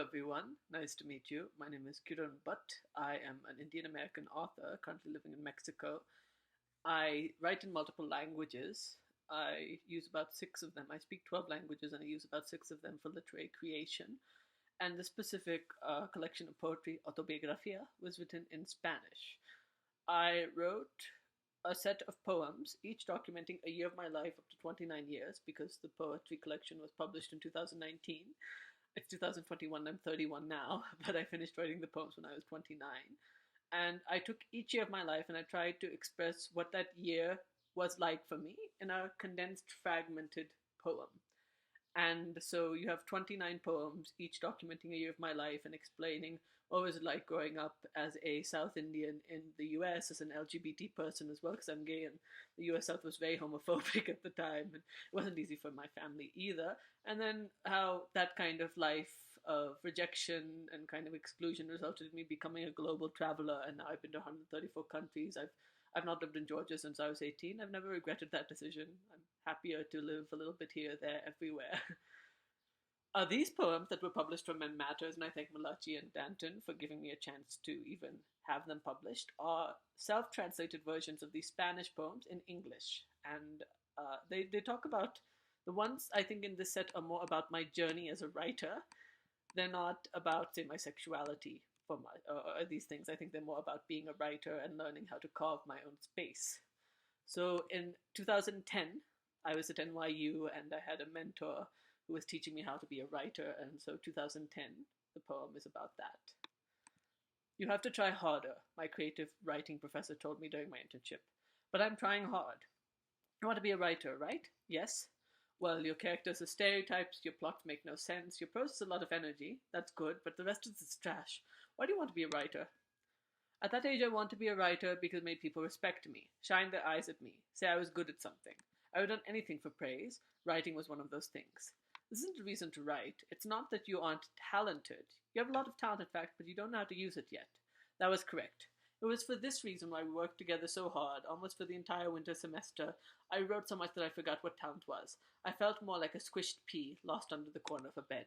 everyone. Nice to meet you. My name is Kiran Bhat. I am an Indian American author currently living in Mexico. I write in multiple languages. I use about six of them. I speak 12 languages and I use about six of them for literary creation. And the specific collection of poetry, Autobiografía, was written in Spanish. I wrote a set of poems, each documenting a year of my life up to 29 years, because the poetry collection was published in 2019. It's 2021, I'm 31 now, but I finished writing the poems when I was 29. And I took each year of my life and I tried to express what that year was like for me in a condensed, fragmented poem. And so you have 29 poems, each documenting a year of my life and explaining what was it like growing up as a South Indian in the US, as an LGBT person as well, because I'm gay, and the US South was very homophobic at the time, and it wasn't easy for my family either. And then how that kind of life of rejection and kind of exclusion resulted in me becoming a global traveler, and now I've been to 134 countries. I've not lived in Georgia since I was 18. I've never regretted that decision. I'm happier to live a little bit here, there, everywhere. These poems that were published from Men Matters, and I thank Malachi and Danton for giving me a chance to even have them published, are self-translated versions of these Spanish poems in English. And they talk about, the ones I think in this set are more about my journey as a writer. They're not about, say, my sexuality or these things. I think they're more about being a writer and learning how to carve my own space. So in 2010, I was at NYU and I had a mentor who was teaching me how to be a writer, and so 2010, the poem is about that. You have to try harder, my creative writing professor told me during my internship. But I'm trying hard. You want to be a writer, right? Yes. Well, your characters are stereotypes, your plots make no sense, your prose is a lot of energy. That's good, but the rest is trash. Why do you want to be a writer? At that age, I wanted to be a writer because it made people respect me, shine their eyes at me, say I was good at something. I would have done anything for praise. Writing was one of those things. This isn't a reason to write. It's not that you aren't talented. You have a lot of talent, in fact, but you don't know how to use it yet. That was correct. It was for this reason why we worked together so hard, almost for the entire winter semester. I wrote so much that I forgot what talent was. I felt more like a squished pea lost under the corner of a bed.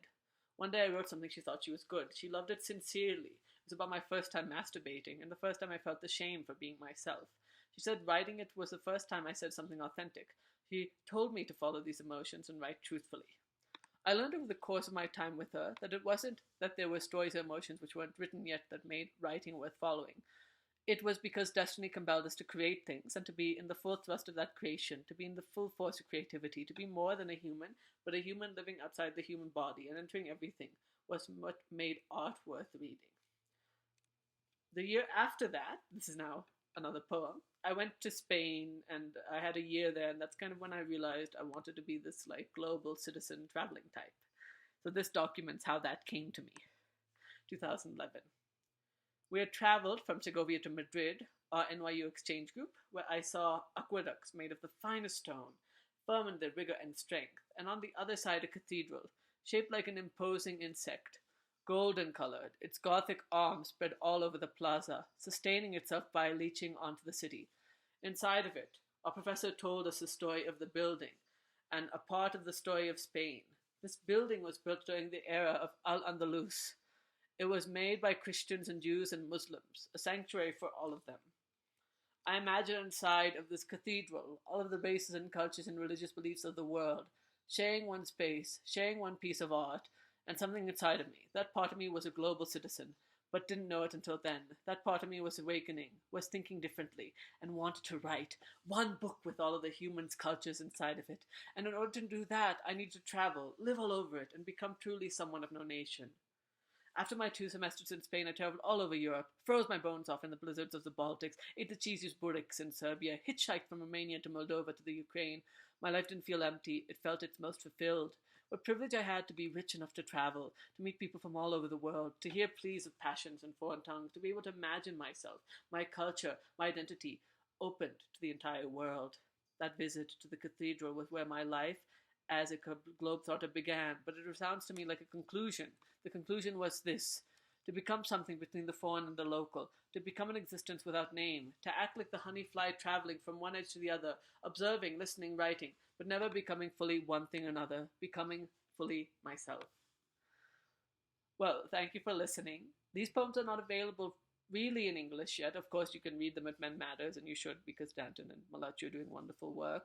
One day I wrote something she thought she was good. She loved it sincerely. It was about my first time masturbating, and the first time I felt the shame for being myself. She said writing it was the first time I said something authentic. She told me to follow these emotions and write truthfully. I learned over the course of my time with her that it wasn't that there were stories or emotions which weren't written yet that made writing worth following. It was because destiny compelled us to create things and to be in the full thrust of that creation, to be in the full force of creativity, to be more than a human, but a human living outside the human body and entering everything was what made art worth reading. The year after that, this is now another poem, I went to Spain and I had a year there, and that's kind of when I realized I wanted to be this like global citizen traveling type. So this documents how that came to me. 2011. We had traveled from Segovia to Madrid, our NYU exchange group, where I saw aqueducts made of the finest stone, firm in their rigor and strength, and on the other side a cathedral, shaped like an imposing insect, golden colored, its Gothic arms spread all over the plaza, sustaining itself by leaching onto the city. Inside of it, our professor told us the story of the building, and a part of the story of Spain. This building was built during the era of Al-Andalus. It was made by Christians and Jews and Muslims, a sanctuary for all of them. I imagine inside of this cathedral all of the races and cultures and religious beliefs of the world, sharing one space, sharing one piece of art, and something inside of me. That part of me was a global citizen, but didn't know it until then. That part of me was awakening, was thinking differently, and wanted to write one book with all of the humans' cultures inside of it. And in order to do that, I needed to travel, live all over it, and become truly someone of no nation. After my 2 semesters in Spain, I traveled all over Europe, froze my bones off in the blizzards of the Baltics, ate the cheesiest bureks in Serbia, hitchhiked from Romania to Moldova to the Ukraine. My life didn't feel empty, it felt its most fulfilled. What privilege I had to be rich enough to travel, to meet people from all over the world, to hear pleas of passions in foreign tongues, to be able to imagine myself, my culture, my identity, opened to the entire world. That visit to the cathedral was where my life as a globetrotter began, but it sounds to me like a conclusion. The conclusion was this: to become something between the foreign and the local, to become an existence without name, to act like the honey fly traveling from one edge to the other, observing, listening, writing, but never becoming fully one thing or another, becoming fully myself. Well, thank you for listening. These poems are not available really in English yet. Of course, you can read them at Men Matters, and you should because Danton and Malachi are doing wonderful work.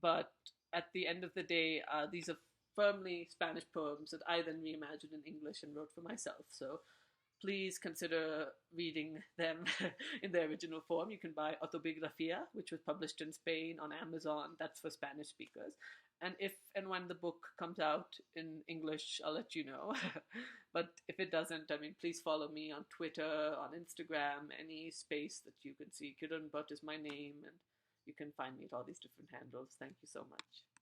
But at the end of the day, these are firmly Spanish poems that I then reimagined in English and wrote for myself. So please consider reading them in their original form. You can buy Autobiografía, which was published in Spain on Amazon. That's for Spanish speakers. And if and when the book comes out in English, I'll let you know. But if it doesn't, I mean, please follow me on Twitter, on Instagram, any space that you can see. Kiran Bhat is my name, and you can find me at all these different handles. Thank you so much.